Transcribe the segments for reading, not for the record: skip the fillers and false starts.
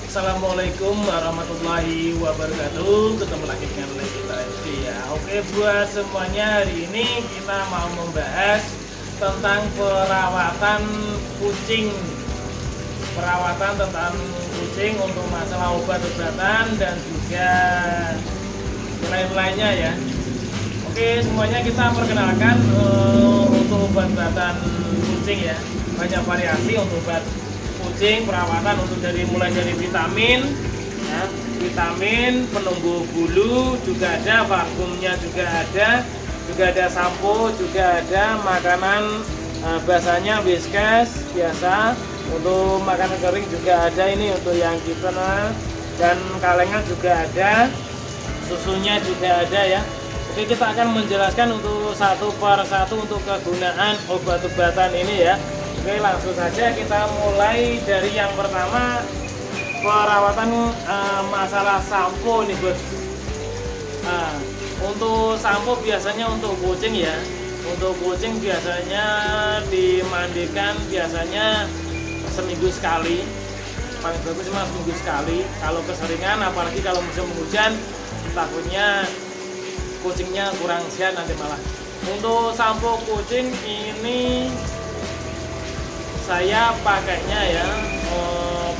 Assalamualaikum warahmatullahi wabarakatuh. Ketemu lagi dengan kita ya. Oke, buat semuanya, hari ini kita mau membahas tentang perawatan kucing. Perawatan tentang kucing untuk masalah obat-obatan dan juga lain-lainnya ya. Oke, semuanya kita perkenalkan untuk obat-obatan kucing ya. Banyak variasi untuk obat kucing, perawatan untuk mulai dari vitamin ya, vitamin penumbuh bulu juga ada, vakumnya juga ada sampo juga ada, makanan bahasanya Whiskas biasa, untuk makanan kering juga ada, ini untuk yang kitten dan kalengan juga ada, susunya juga ada ya. Oke, kita akan menjelaskan untuk satu per satu untuk kegunaan obat-obatan ini ya. Oke, langsung saja kita mulai dari yang pertama, perawatan masalah sampo nih bos. Untuk sampo biasanya untuk kucing ya, untuk kucing biasanya dimandikan biasanya seminggu sekali, paling bagus cuma seminggu sekali. Kalau keseringan, apalagi kalau musim hujan, takutnya kucingnya kurang sehat nanti malah. Untuk sampo kucing ini saya pakainya ya,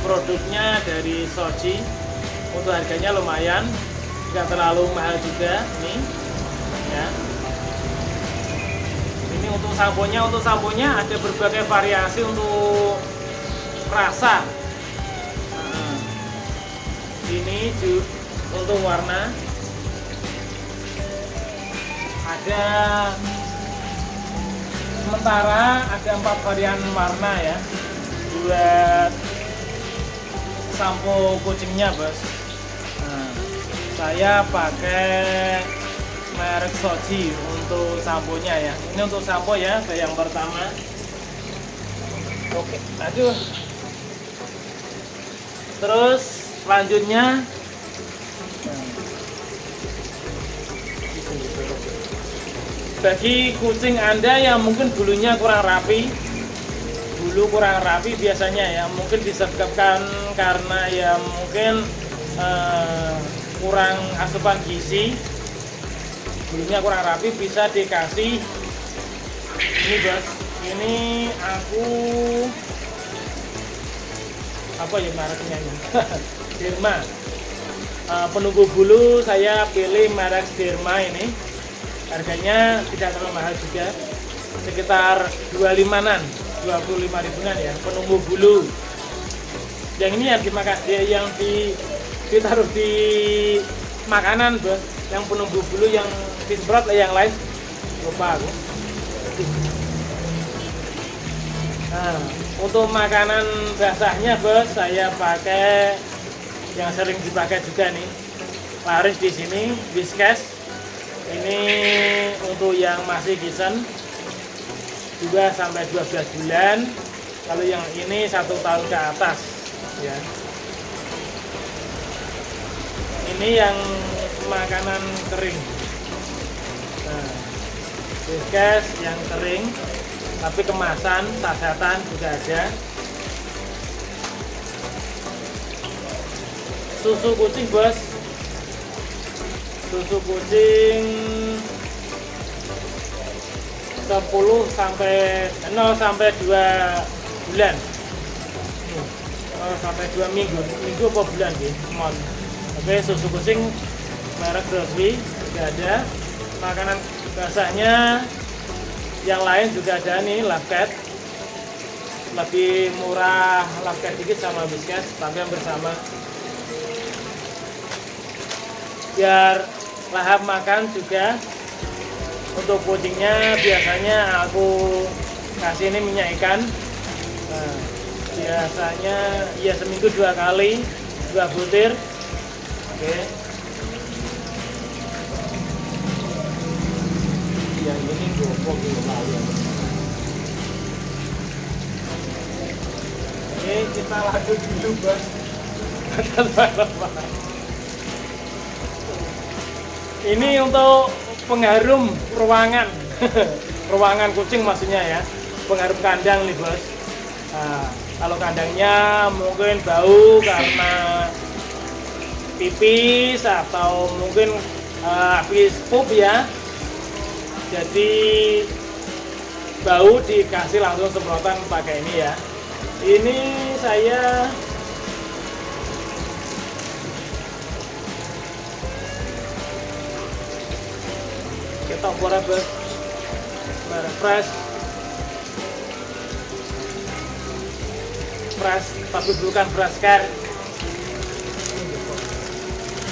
produknya dari Soji. Untuk harganya lumayan, tidak terlalu mahal juga nih ya. Ini untuk samponya ada berbagai variasi untuk rasa. Ini untuk warna ada, sementara ada 4 varian warna ya buat sampo kucingnya bos. Saya pakai merek Soji untuk samponya ya. Ini untuk sampo ya, yang pertama. Oke, aduh. Terus selanjutnya bagi kucing Anda yang mungkin bulunya kurang rapi, biasanya ya, mungkin disebabkan karena ya mungkin kurang asupan gizi, bulunya kurang rapi, bisa dikasih ini bos. Ini aku apa ya mereknya ini? Derma. Penumbuh bulu saya pilih merek Derma ini. Harganya tidak terlalu mahal juga, sekitar 25-an, 25 ribuan ya, penumbuh bulu. Yang ini yang dimakan, yang ditaruh di makanan bos, yang penumbuh bulu yang disemprot, yang lain lupa aku. Nah, untuk makanan basahnya bos, saya pakai yang sering dipakai juga nih, laris di sini, Whiskas. Ini untuk yang masih kitten 2 sampai 12 bulan. Kalau yang ini 1 tahun ke atas ya. Ini yang makanan kering. Nah, Whiskas yang kering tapi kemasan, sasetan juga ada. Susu kucing bos, susu kucing 0 sampai 2 bulan. 0 sampai 2 minggu apa bulan ya, mon. Oke, susu kucing merek Grosby juga ada. Makanan basahnya yang lain juga ada nih, Love-Cat. Lebih murah Love-Cat dikit sama Whiskas, tapi yang bersama. Biar lahap makan juga. Untuk kucingnya biasanya aku kasih ini minyak ikan. Nah, biasanya ya seminggu 2 kali, 2 butir. Oke. Yang ini gopok gitu kali ya. Oke, kita lanjut dulu bos. Ini untuk pengharum ruangan ruangan kucing maksudnya ya, pengharum kandang nih bos. Nah, kalau kandangnya mungkin bau karena pipis atau mungkin habis pup ya, jadi bau, dikasih langsung semprotan pakai ini ya. Ini saya kita forever fresh tapi bukan fresh care.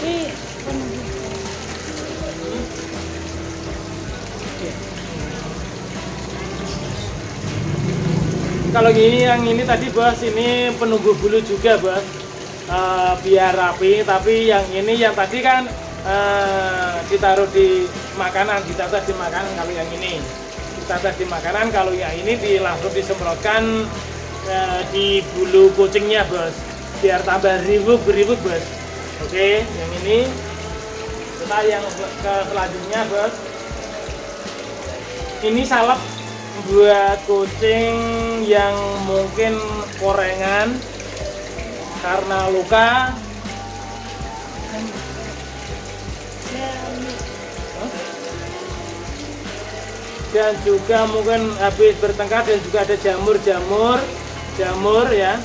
Ini Kalau gini, yang ini tadi bos, ini penunggu bulu juga bos, biar rapi. Tapi yang ini, yang tadi kan ditaruh di makanan, ditaruh di makanan. Kalau yang ini ditaruh di makanan, kalau yang ini langsung disemprotkan di bulu kucingnya bos, biar tambah beribut bos. Oke, yang ini. Kita yang ke selanjutnya bos, ini salep buat kucing yang mungkin korengan karena luka. Dan juga mungkin habis bertengkar, dan juga ada jamur ya.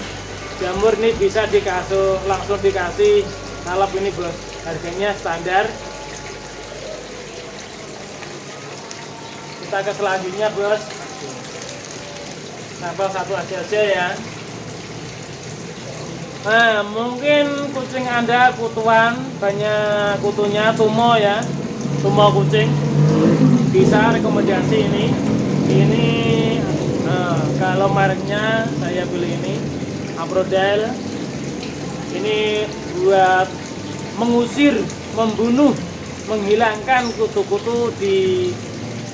Jamur ini bisa dikasih, langsung dikasih salep ini bos. Harganya standar. Kita ke selanjutnya bos, sampel satu aja ya. Nah, mungkin kucing Anda kutuan, banyak kutunya, tumo ya, tumo kucing, bisa rekomendasi ini. Kalau mereknya saya pilih ini Aprodel. Ini buat mengusir, membunuh, menghilangkan kutu-kutu di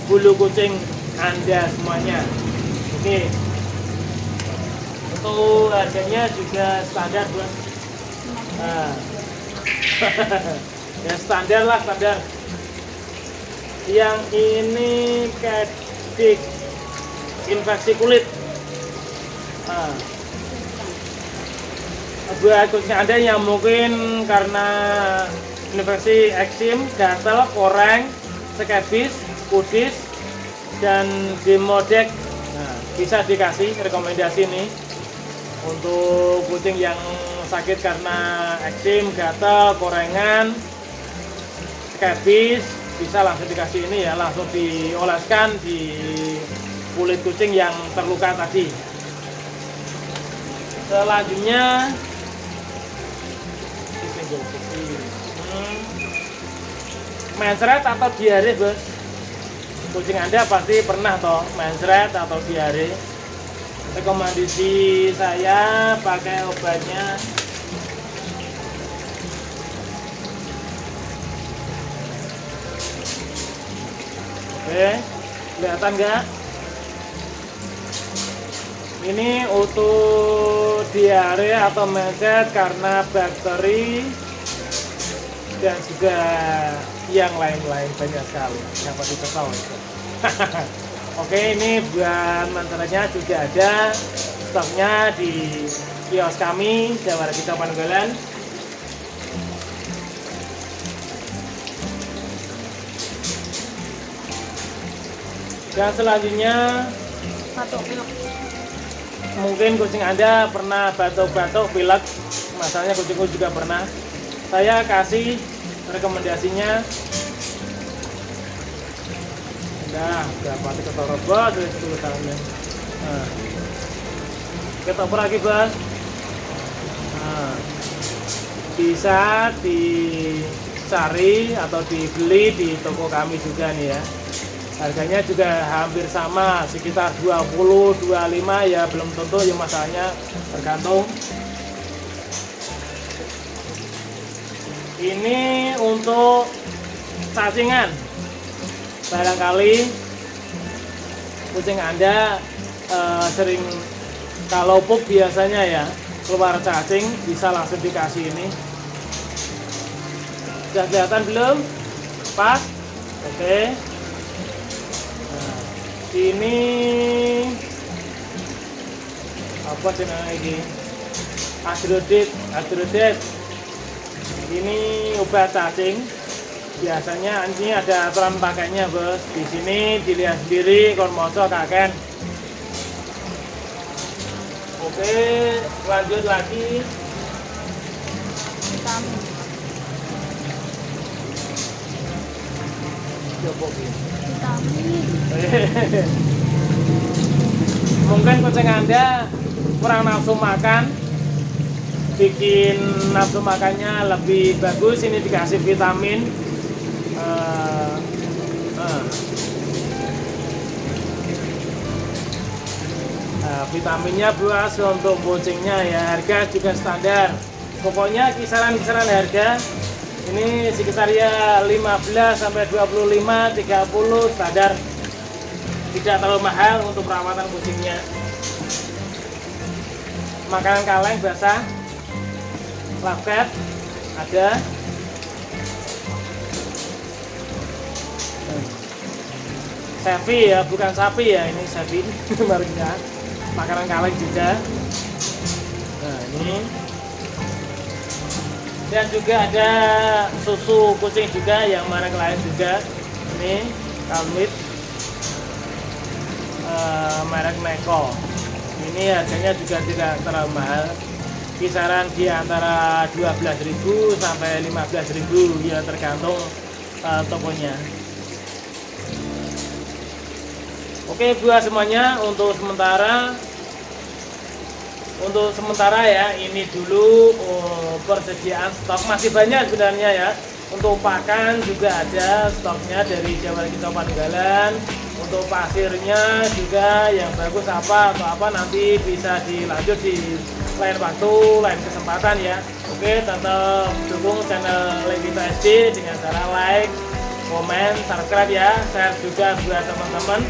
bulu kucing Anda semuanya. Oke. Untuk harganya juga standar bos. Nah. Ya standar lah, standar. Yang ini kedik infeksi kulit. Nah. Buat kucing Anda yang mungkin karena infeksi eksim, gatal, koreng, skabis, kudis, dan demodek, nah, bisa dikasih rekomendasi nih untuk kucing yang sakit karena eksim, gatal, korengan, skabis, bisa langsung dikasih ini ya, langsung dioleskan di kulit kucing yang terluka tadi. Selanjutnya mencret atau diare bos. Kucing Anda pasti pernah toh mencret atau diare. Rekomendasi saya pakai obatnya oke, kelihatan nggak? Ini untuk diare atau mencret karena bakteri dan juga yang lain-lain, banyak sekali yang pasti tahu. Oke, ini buat manfaatnya juga ada stoknya di kios kami Jawara Kita Panunggalan. Dan selanjutnya batuk pilek. mungkin kucing Anda pernah batuk-batuk pilek, masalahnya kucingku juga pernah. Saya kasih rekomendasinya. Nah, berapa ketoro bos dari tulisannya. Nah, kita oper lagi bos. Nah, bisa dicari atau dibeli di toko kami juga nih ya. Harganya juga hampir sama, sekitar 20-25 ya, belum tentu ya, masalahnya tergantung. Ini untuk cacingan. Barangkali kucing Anda sering kalau pup biasanya ya keluar cacing, bisa langsung dikasih ini. Sudah kelihatan belum? Pas? Oke. Nah, ini apa jenenge iki? Adrodit. Ini obat cacing. Biasanya ini ada aturan pakainya, Bos. Di sini dilihat sendiri kon moco kaken. Oke, lanjut lagi. Vitamin. Coba ini. Vitamin. Mungkin kucing Anda kurang nafsu makan, bikin nafsu makannya lebih bagus. Ini dikasih vitamin. Vitaminnya buat untuk kucingnya ya. Harga juga standar. Pokoknya kisaran harga ini sekitar ya 15 sampai 25, 30 standar. Tidak terlalu mahal untuk perawatan kucingnya. Makanan kaleng basah, lavet ada. Sapi ya, bukan sapi ya, ini sapi mereknya. Makanan kaleng juga. Nah ini. Dan juga ada susu kucing juga yang merek lain juga. Ini Calmit, merek Neko. Ini harganya juga tidak terlalu mahal. Kisaran di antara 12.000 sampai 15.000 ya, tergantung tokonya. Oke buat semuanya, untuk sementara ya ini dulu persediaan stok. Masih banyak sebenarnya ya. Untuk pakan juga ada stoknya dari Jawa Kita Panunggalan. Untuk pasirnya juga yang bagus apa atau apa nanti bisa dilanjut di lain waktu, lain kesempatan ya. Oke, tetap dukung channel Levita SD dengan cara like, komen, subscribe ya, share juga buat teman-teman.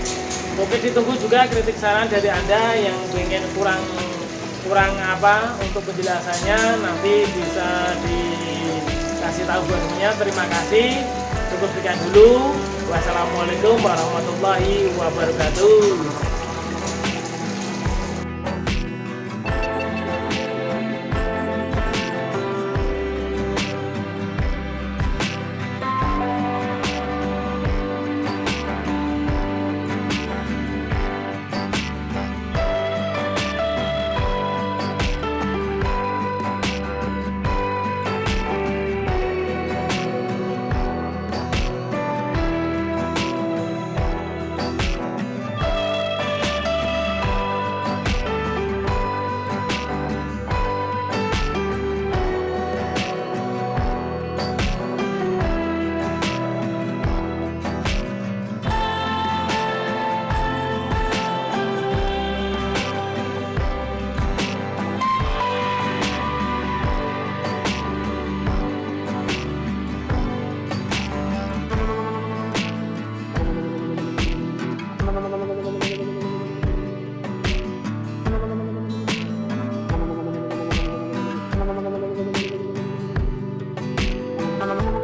Oke, ditunggu juga kritik saran dari Anda yang ingin kurang apa untuk penjelasannya, nanti bisa dikasih tahu buat semuanya. Terima kasih. Cukup sekian dulu. Wassalamualaikum warahmatullahi wabarakatuh. Thank you.